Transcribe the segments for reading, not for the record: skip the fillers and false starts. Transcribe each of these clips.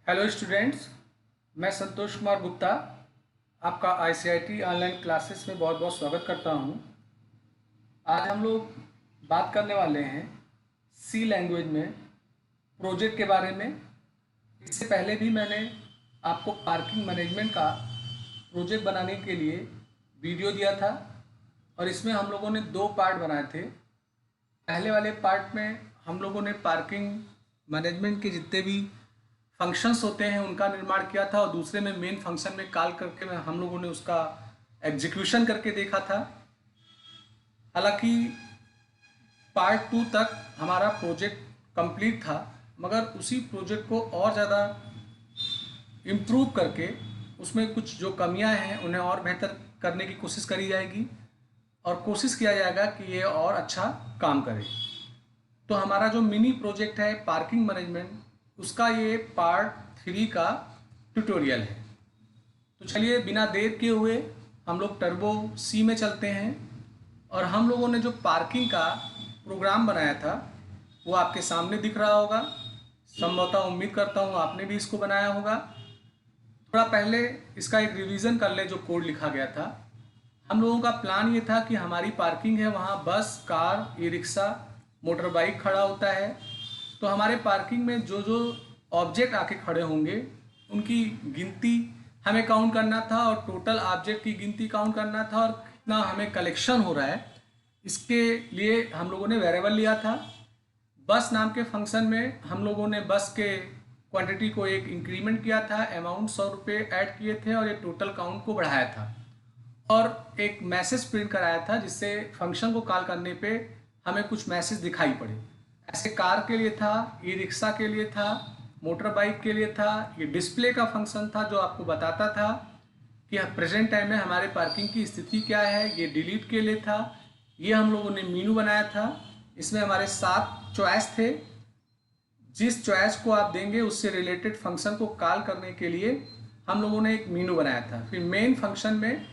Hello students, मैं संतोष कुमार गुप्ता आपका ICIT online classes में बहुत बहुत स्वागत करता हूं। आज हम लोग बात करने वाले हैं सी लैंग्वेज में प्रोजेक्ट के बारे में। इससे पहले भी मैंने आपको पार्किंग मैनेजमेंट का प्रोजेक्ट बनाने के लिए वीडियो दिया था और इसमें हम लोगों ने 2 पार्ट बनाए थे। पहले वाले पार्ट में हम लोगों ने पार्किंग मैनेजमेंट के जितने भी फंक्शंस होते हैं उनका निर्माण किया था और दूसरे में मेन फंक्शन में कॉल करके हम लोगों ने उसका एग्जीक्यूशन करके देखा था। हालांकि पार्ट 2 तक हमारा प्रोजेक्ट कंप्लीट था, मगर उसी प्रोजेक्ट को और ज़्यादा इम्प्रूव करके उसमें कुछ जो कमियां हैं उन्हें और बेहतर करने की कोशिश करी जाएगी और कोशिश किया जाएगा कि ये और अच्छा काम करे। तो हमारा जो मिनी प्रोजेक्ट है पार्किंग मैनेजमेंट, उसका ये पार्ट 3 का ट्यूटोरियल है। तो चलिए बिना देर किए हुए हम लोग टर्बो सी में चलते हैं और हम लोगों ने जो पार्किंग का प्रोग्राम बनाया था वो आपके सामने दिख रहा होगा। संभवतः उम्मीद करता हूँ आपने भी इसको बनाया होगा। थोड़ा पहले इसका एक रिवीजन कर ले जो कोड लिखा गया था। हम लोगों का प्लान ये था कि हमारी पार्किंग है, वहाँ बस, car, e rickshaw, motor bike खड़ा होता है। तो हमारे पार्किंग में जो जो ऑब्जेक्ट आके खड़े होंगे उनकी गिनती हमें काउंट करना था और टोटल ऑब्जेक्ट की गिनती काउंट करना था और कितना हमें कलेक्शन हो रहा है इसके लिए हम लोगों ने वेरिएबल लिया था। बस नाम के फंक्शन में हम लोगों ने बस के क्वांटिटी को एक इंक्रीमेंट किया था, अमाउंट 100 रुपये ऐड किए थे और ये टोटल काउंट को बढ़ाया था और एक मैसेज प्रिंट कराया था जिससे फंक्शन को कॉल करने पे हमें कुछ मैसेज दिखाई पड़े। ऐसे कार के लिए था, ई रिक्शा के लिए था, मोटर बाइक के लिए था। ये डिस्प्ले का फंक्शन था जो आपको बताता था कि प्रेजेंट टाइम में हमारे पार्किंग की स्थिति क्या है। ये डिलीट के लिए था। ये हम लोगों ने मीनू बनाया था। इसमें हमारे 7 चॉइस थे। जिस चॉइस को आप देंगे उससे रिलेटेड फंक्शन को कॉल करने के लिए हम लोगों ने एक मीनू बनाया था। फिर मेन फंक्शन में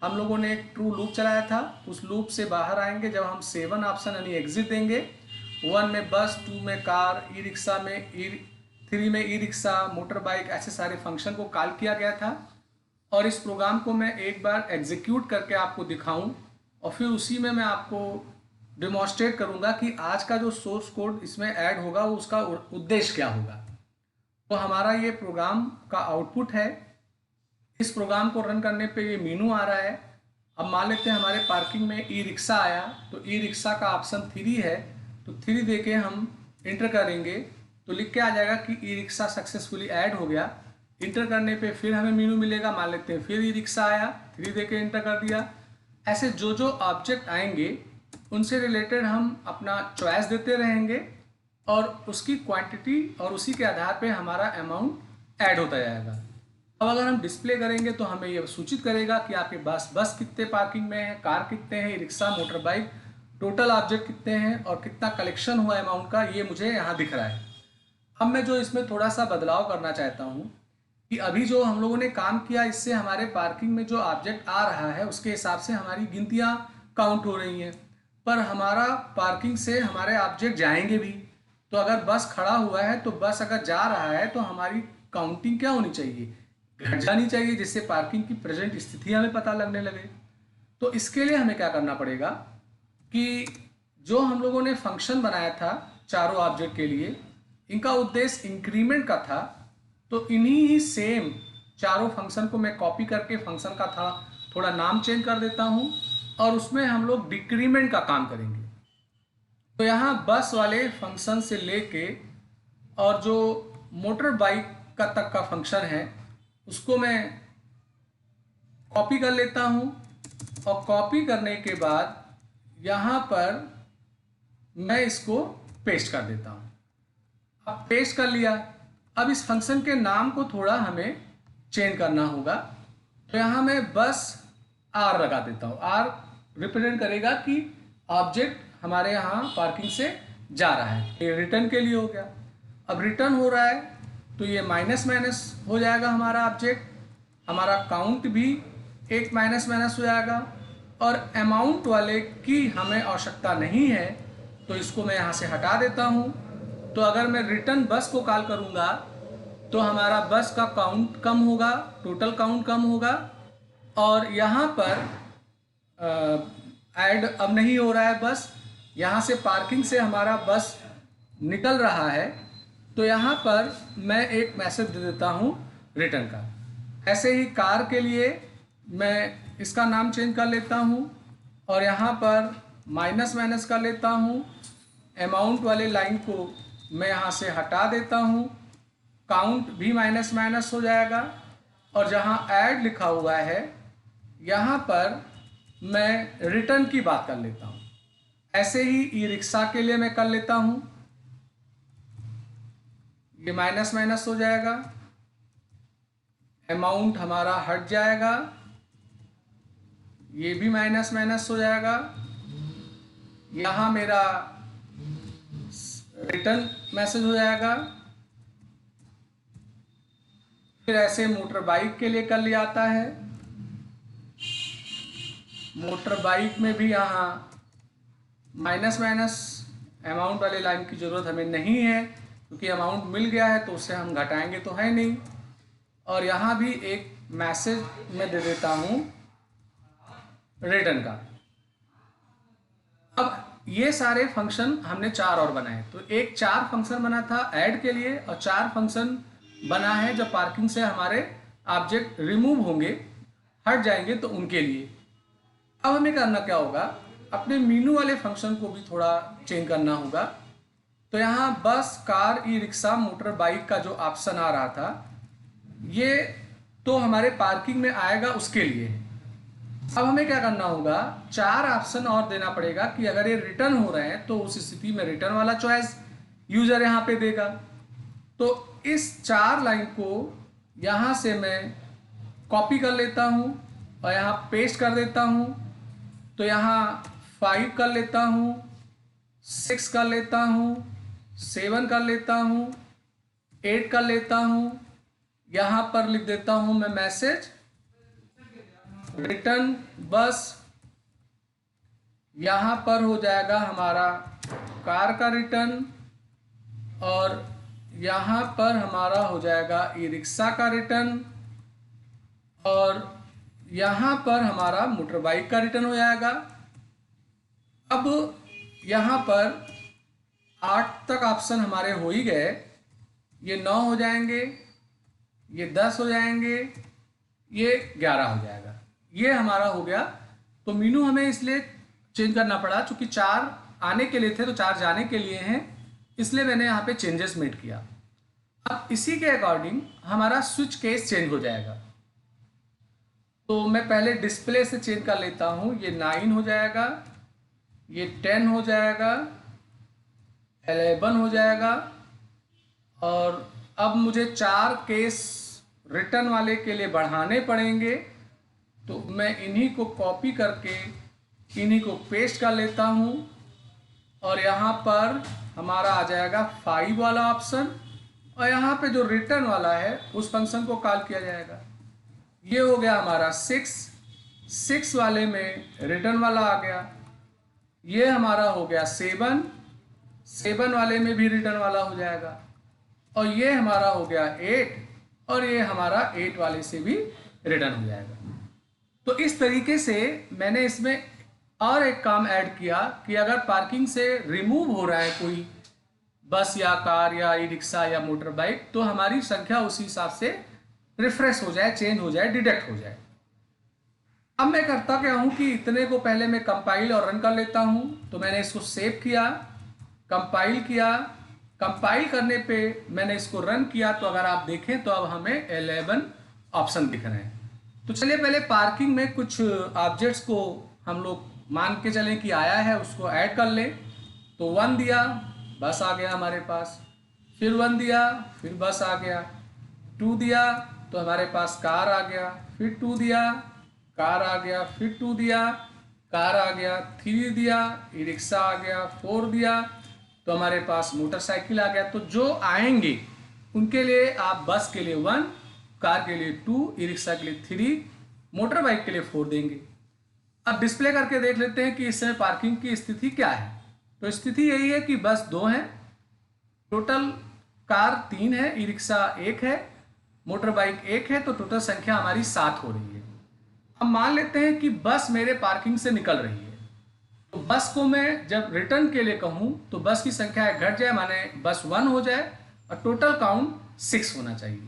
हम लोगों ने एक ट्रू लूप चलाया था। उस लूप से बाहर आएंगे जब हम 7 ऑप्शन यानी एग्जिट देंगे। 1 में बस, 2 में कार, ई रिक्शा में 3 में ई रिक्शा, मोटर बाइक, ऐसे सारे फंक्शन को कॉल किया गया था। और इस प्रोग्राम को मैं एक बार एग्जीक्यूट करके आपको दिखाऊं और फिर उसी में मैं आपको डेमोन्स्ट्रेट करूंगा कि आज का जो सोर्स कोड इसमें ऐड होगा वो उसका उद्देश्य क्या होगा। तो हमारा ये प्रोग्राम का आउटपुट है। इस प्रोग्राम को रन करने पे ये मीनू आ रहा है। अब मान लेते हैं हमारे पार्किंग में ई रिक्शा आया, तो ई रिक्शा का ऑप्शन 3 है, तो 3 दे के हम इंटर करेंगे तो लिख के आ जाएगा कि ई रिक्शा सक्सेसफुली ऐड हो गया। इंटर करने पे फिर हमें मीनू मिलेगा। मान लेते हैं फिर ई रिक्शा आया, 3 दे के इंटर कर दिया। ऐसे जो जो ऑब्जेक्ट आएंगे उनसे रिलेटेड हम अपना चॉइस देते रहेंगे और उसकी क्वांटिटी और उसी के आधार पे हमारा अमाउंट ऐड होता जाएगा। अब अगर हम डिस्प्ले करेंगे तो हमें यह सूचित करेगा कि आपके पास बस कितने पार्किंग में है, कार कितने हैं, e rickshaw, motor bike, total object कितने हैं और कितना कलेक्शन हुआ अमाउंट का, ये मुझे यहाँ दिख रहा है। अब मैं जो इसमें थोड़ा सा बदलाव करना चाहता हूँ कि अभी जो हम लोगों ने काम किया इससे हमारे पार्किंग में जो ऑब्जेक्ट आ रहा है उसके हिसाब से हमारी गिनतियाँ काउंट हो रही हैं, पर हमारा पार्किंग से हमारे ऑब्जेक्ट जाएंगे भी। तो अगर बस खड़ा हुआ है तो बस अगर जा रहा है तो हमारी काउंटिंग क्या होनी चाहिए, घट जानी चाहिए, जिससे पार्किंग की प्रेजेंट स्थिति हमें पता लगने लगे। तो इसके लिए हमें क्या करना पड़ेगा कि जो हम लोगों ने फंक्शन बनाया था चारों ऑब्जेक्ट के लिए, इनका उद्देश्य इंक्रीमेंट का था। तो इन्हीं ही सेम चारों फंक्शन को मैं कॉपी करके फंक्शन का था थोड़ा नाम चेंज कर देता हूँ और उसमें हम लोग डिक्रीमेंट का काम करेंगे। तो यहाँ बस वाले फंक्शन से लेके और जो मोटर बाइक का तक का फंक्शन है उसको मैं कॉपी कर लेता हूँ और कॉपी करने के बाद यहाँ पर मैं इसको पेस्ट कर देता हूँ। अब पेस्ट कर लिया। अब इस फंक्शन के नाम को थोड़ा हमें चेंज करना होगा। तो यहाँ मैं बस आर लगा देता हूँ। आर रिप्रेजेंट करेगा कि ऑब्जेक्ट हमारे यहाँ पार्किंग से जा रहा है। ये रिटर्न के लिए हो गया। अब रिटर्न हो रहा है तो ये माइनस माइनस हो जाएगा हमारा ऑब्जेक्ट। हमारा काउंट भी एक माइनस माइनस हो जाएगा और अमाउंट वाले की हमें आवश्यकता नहीं है तो इसको मैं यहाँ से हटा देता हूँ। तो अगर मैं रिटर्न बस को कॉल करूँगा तो हमारा बस का काउंट कम होगा, टोटल काउंट कम होगा। और यहाँ पर ऐड अब नहीं हो रहा है बस, यहाँ से पार्किंग से हमारा बस निकल रहा है, तो यहाँ पर मैं एक मैसेज दे देता हूँ रिटर्न का। ऐसे ही कार के लिए मैं इसका नाम चेंज कर लेता हूँ और यहाँ पर माइनस माइनस कर लेता हूँ। अमाउंट वाले लाइन को मैं यहाँ से हटा देता हूँ, काउंट भी माइनस माइनस हो जाएगा। और जहाँ ऐड लिखा हुआ है यहाँ पर मैं रिटर्न की बात कर लेता हूँ। ऐसे ही ई रिक्शा के लिए मैं कर लेता हूँ, ये माइनस माइनस हो जाएगा, अमाउंट हमारा हट जाएगा, ये भी माइनस माइनस हो जाएगा। यहाँ मेरा रिटर्न मैसेज हो जाएगा। फिर ऐसे मोटर बाइक के लिए कर लिया आता है, मोटर बाइक में भी यहाँ माइनस माइनस, अमाउंट वाले लाइन की ज़रूरत हमें नहीं है क्योंकि अमाउंट मिल गया है तो उससे हम घटाएंगे तो है नहीं। और यहाँ भी एक मैसेज मैं दे देता हूँ रिटर्न का। अब ये सारे फंक्शन हमने 4 और बनाए, तो एक 4 फंक्शन बना था ऐड के लिए और 4 फंक्शन बना है जब पार्किंग से हमारे ऑब्जेक्ट रिमूव होंगे, हट जाएंगे तो उनके लिए। अब हमें करना क्या होगा, अपने मीनू वाले फंक्शन को भी थोड़ा चेंज करना होगा। तो यहाँ बस, car, e rickshaw, motor bike का जो ऑप्शन आ रहा था ये तो हमारे पार्किंग में आएगा उसके लिए। अब हमें क्या करना होगा, 4 ऑप्शन और देना पड़ेगा कि अगर ये रिटर्न हो रहे हैं तो उस स्थिति में रिटर्न वाला चॉइस यूजर यहाँ पे देगा। तो इस 4 लाइन को यहाँ से मैं कॉपी कर लेता हूँ और यहाँ पेस्ट कर देता हूँ। तो यहाँ 5 कर लेता हूँ, 6 कर लेता हूँ, 7 कर लेता हूँ, 8 कर लेता हूँ। यहाँ पर लिख देता हूँ मैं मैसेज रिटर्न बस। यहाँ पर हो जाएगा हमारा कार का रिटर्न और यहाँ पर हमारा हो जाएगा ई रिक्शा का रिटर्न और यहाँ पर हमारा मोटर बाइक का रिटर्न हो जाएगा। अब यहाँ पर 8 तक ऑप्शन हमारे हो ही गए, ये 9 हो जाएंगे, ये 10 हो जाएंगे, ये 11 हो जाएगा। ये हमारा हो गया। तो मीनू हमें इसलिए चेंज करना पड़ा क्योंकि 4 आने के लिए थे तो 4 जाने के लिए हैं, इसलिए मैंने यहाँ पे चेंजेस मेड किया। अब इसी के अकॉर्डिंग हमारा स्विच केस चेंज हो जाएगा। तो मैं पहले डिस्प्ले से चेंज कर लेता हूँ, ये 9 हो जाएगा, ये 10 हो जाएगा, 11 हो जाएगा। और अब मुझे 4 केस रिटर्न वाले के लिए बढ़ाने पड़ेंगे, तो मैं इन्हीं को कॉपी करके इन्हीं को पेस्ट कर लेता हूँ और यहाँ पर हमारा आ जाएगा 5 वाला ऑप्शन और यहाँ पे जो रिटर्न वाला है उस फंक्शन को कॉल किया जाएगा। ये हो गया हमारा 6 वाले में रिटर्न वाला आ गया। ये हमारा हो गया 7 वाले में भी रिटर्न वाला हो जाएगा और ये हमारा हो गया 8 और ये हमारा 8 वाले से भी रिटर्न हो जाएगा। तो इस तरीके से मैंने इसमें और एक काम ऐड किया कि अगर पार्किंग से रिमूव हो रहा है कोई बस या कार या ई रिक्शा या मोटर बाइक तो हमारी संख्या उसी हिसाब से रिफ्रेश हो जाए, चेंज हो जाए, डिटेक्ट हो जाए। अब मैं करता क्या हूँ कि इतने को पहले मैं कंपाइल और रन कर लेता हूँ। तो मैंने इसको सेव किया, कंपाइल किया, कंपाइल करने पे मैंने इसको रन किया तो अगर आप देखें तो अब हमें 11 ऑप्शन दिख रहे हैं। तो चलिए पहले पार्किंग में कुछ ऑब्जेक्ट्स को हम लोग मान के चलें कि आया है उसको ऐड कर लें। तो 1 दिया, बस आ गया हमारे पास, फिर 1 दिया, फिर बस आ गया, 2 दिया तो हमारे पास कार आ गया, फिर 2 दिया, कार आ गया, फिर 2 दिया, कार आ गया, 3 दिया, ई रिक्शा आ गया, 4 दिया तो हमारे पास मोटरसाइकिल आ गया। तो जो आएंगे उनके लिए आप बस के लिए 1, कार के लिए 2, ई रिक्शा के लिए 3, मोटर बाइक के लिए 4 देंगे। अब डिस्प्ले करके देख लेते हैं कि इस समय पार्किंग की स्थिति क्या है। तो स्थिति यही है कि बस 2 हैं, टोटल कार 3 है, ई रिक्शा 1 है, मोटर बाइक 1 है, तो टोटल संख्या हमारी 7 हो रही है। अब मान लेते हैं कि बस मेरे पार्किंग से निकल रही है, तो बस को मैं जब रिटर्न के लिए कहूँ तो बस की संख्या घट जाए, माने बस 1 हो जाए और टोटल काउंट 6 होना चाहिए।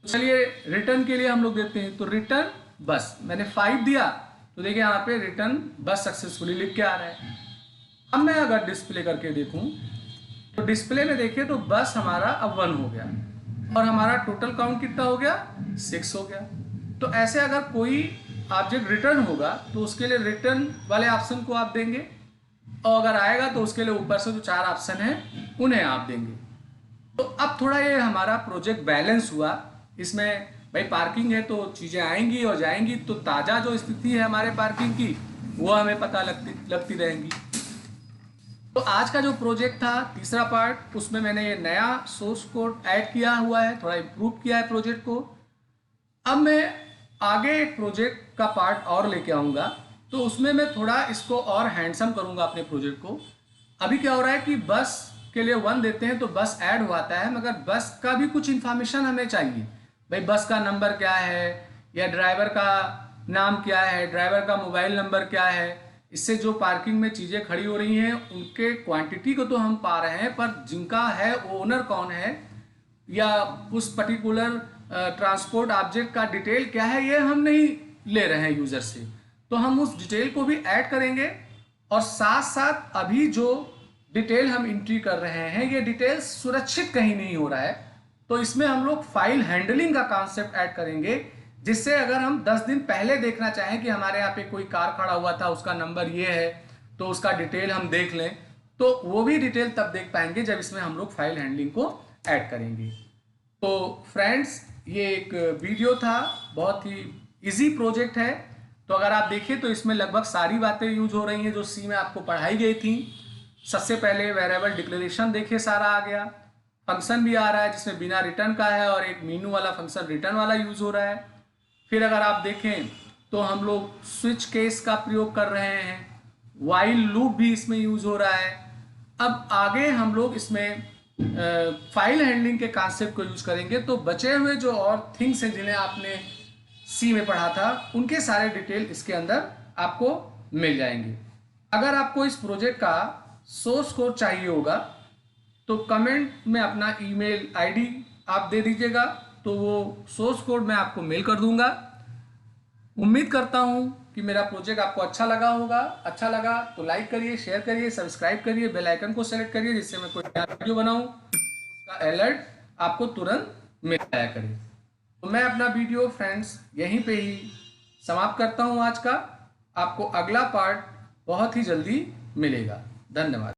तो चलिए रिटर्न के लिए हम लोग देते हैं, तो रिटर्न बस मैंने 5 दिया, तो देखिए यहाँ पे रिटर्न बस सक्सेसफुली लिख के आ रहा है। अब मैं अगर डिस्प्ले करके देखूँ तो डिस्प्ले में देखिए तो बस हमारा अब 1 हो गया और हमारा टोटल काउंट कितना हो गया, 6 हो गया। तो ऐसे अगर कोई ऑब्जेक्ट रिटर्न होगा तो उसके लिए रिटर्न वाले ऑप्शन को आप देंगे, और अगर आएगा तो उसके लिए ऊपर से जो 4 ऑप्शन हैं उन्हें आप देंगे। तो अब थोड़ा ये हमारा प्रोजेक्ट बैलेंस हुआ। इसमें भाई पार्किंग है तो चीज़ें आएंगी और जाएंगी, तो ताज़ा जो स्थिति है हमारे पार्किंग की वो हमें पता लगती रहेंगी। तो आज का जो प्रोजेक्ट था तीसरा पार्ट, उसमें मैंने ये नया सोर्स कोड ऐड किया हुआ है, थोड़ा इम्प्रूव किया है प्रोजेक्ट को। अब मैं आगे एक प्रोजेक्ट का पार्ट और लेके आऊँगा, तो उसमें मैं थोड़ा इसको और हैंडसम करूँगा अपने प्रोजेक्ट को। अभी क्या हो रहा है कि बस के लिए 1 देते हैं तो बस ऐड हुआता है, मगर बस का भी कुछ इन्फॉर्मेशन हमें चाहिए। भाई बस का नंबर क्या है, या ड्राइवर का नाम क्या है, ड्राइवर का मोबाइल नंबर क्या है। इससे जो पार्किंग में चीज़ें खड़ी हो रही हैं उनके क्वांटिटी को तो हम पा रहे हैं, पर जिनका है ओनर कौन है या उस पर्टिकुलर ट्रांसपोर्ट ऑब्जेक्ट का डिटेल क्या है, ये हम नहीं ले रहे हैं यूज़र से। तो हम उस डिटेल को भी ऐड करेंगे, और साथ साथ अभी जो डिटेल हम एंट्री कर रहे हैं ये डिटेल सुरक्षित कहीं नहीं हो रहा है, तो इसमें हम लोग फाइल हैंडलिंग का कॉन्सेप्ट ऐड करेंगे, जिससे अगर हम 10 दिन पहले देखना चाहें कि हमारे यहाँ पे कोई कार खड़ा हुआ था, उसका नंबर ये है, तो उसका डिटेल हम देख लें, तो वो भी डिटेल तब देख पाएंगे जब इसमें हम लोग फाइल हैंडलिंग को ऐड करेंगे। तो फ्रेंड्स ये एक वीडियो था, बहुत ही इजी प्रोजेक्ट है। तो अगर आप देखें तो इसमें लगभग सारी बातें यूज हो रही हैं जो सी में आपको पढ़ाई गई थी। सबसे पहले वेरिएबल डिक्लेरेशन देखिए सारा आ गया, फंक्शन भी आ रहा है जिसमें बिना रिटर्न का है, और एक मीनू वाला फंक्शन रिटर्न वाला यूज हो रहा है। फिर अगर आप देखें तो हम लोग स्विच केस का प्रयोग कर रहे हैं, वाइल लूप भी इसमें यूज हो रहा है। अब आगे हम लोग इसमें फाइल हैंडलिंग के कॉन्सेप्ट को यूज करेंगे, तो बचे हुए जो और थिंग्स हैं जिन्हें आपने सी में पढ़ा था उनके सारे डिटेल इसके अंदर आपको मिल जाएंगे। अगर आपको इस प्रोजेक्ट का सोर्स कोड चाहिए होगा तो कमेंट में अपना ईमेल आईडी आप दे दीजिएगा, तो वो सोर्स कोड मैं आपको मेल कर दूंगा। उम्मीद करता हूँ कि मेरा प्रोजेक्ट आपको अच्छा लगा होगा। अच्छा लगा तो लाइक करिए, शेयर करिए, सब्सक्राइब करिए, बेल आइकन को सेलेक्ट करिए, जिससे मैं कोई नया वीडियो बनाऊँ उसका अलर्ट आपको तुरंत मिल जाया करे। तो मैं अपना वीडियो फ्रेंड्स यहीं पे ही समाप्त करता हूँ आज का। आपको अगला पार्ट बहुत ही जल्दी मिलेगा। धन्यवाद।